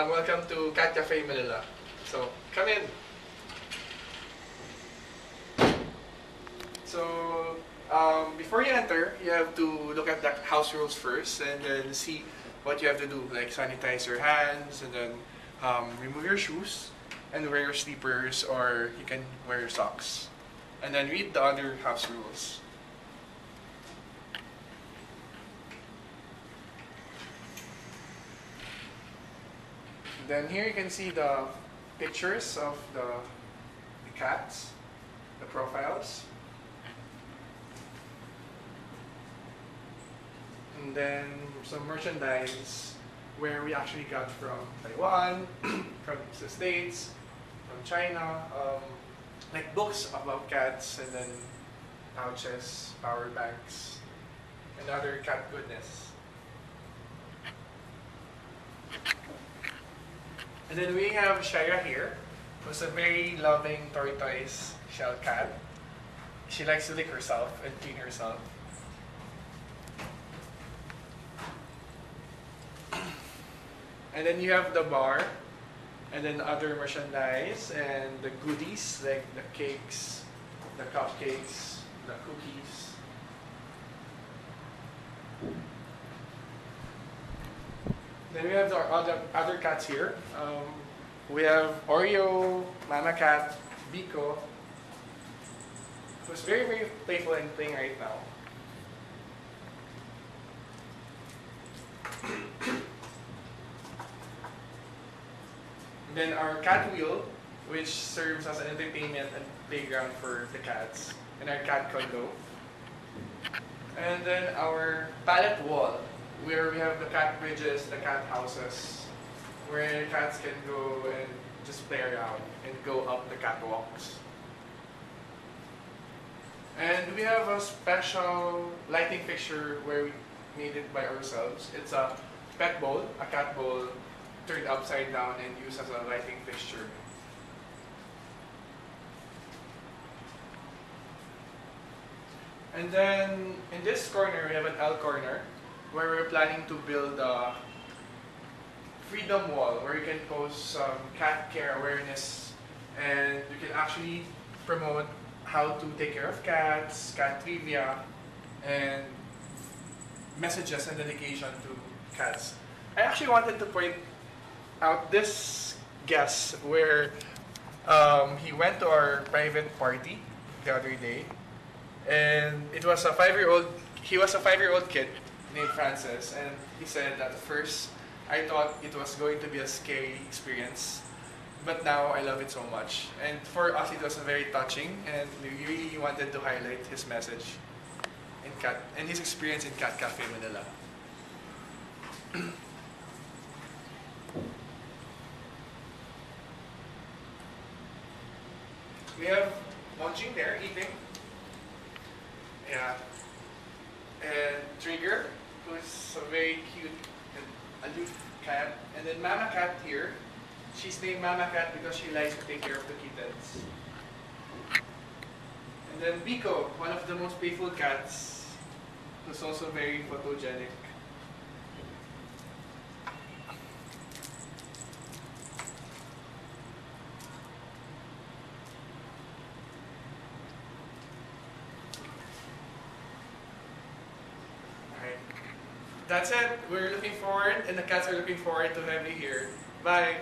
Welcome to Cafe Manila. So, come in. So, before you enter, you have to look at the house rules first and then see what you have to do, like sanitize your hands and then remove your shoes and wear your slippers, or you can wear your socks. And then read the other house rules. Then here you can see the pictures of the cats, the profiles. And then some merchandise where we actually got from Taiwan, from the States, from China, like books about cats, and then pouches, power banks, and other cat goodness. And then we have Shaya here, who's a very loving tortoise shell cat. She likes to lick herself and clean herself. And then you have the bar, and then other merchandise, and the goodies, like the cakes, the cupcakes, the cookies. Then we have our other cats here. We have Oreo, Mama Cat, Biko, who's very, very playful and playing right now. Then our cat wheel, which serves as an entertainment and playground for the cats, and our cat condo. And then our pallet wall, where we have the cat bridges, the cat houses, where cats can go and just play around and go up the catwalks. And we have a special lighting fixture where we made it by ourselves. It's a pet bowl, a cat bowl, turned upside down and used as a lighting fixture. And then in this corner, we have an L corner where we're planning to build a freedom wall where you can post some cat care awareness, and you can actually promote how to take care of cats, cat trivia, and messages and dedication to cats. I actually wanted to point out this guest where he went to our private party the other day, and it was a 5-year-old. He was a 5-year-old kid named Francis, and he said that at first I thought it was going to be a scary experience, but now I love it so much. And for us, it was very touching, and we really wanted to highlight his message in his experience in Cafe Manila. We have Monjing there eating. Yeah. And Trigger, who's a very cute and aloof cat. And then Mama Cat here. She's named Mama Cat because she likes to take care of the kittens. And then Biko, one of the most playful cats, who's also very photogenic. That's it. We're looking forward, and the cats are looking forward to have you here. Bye.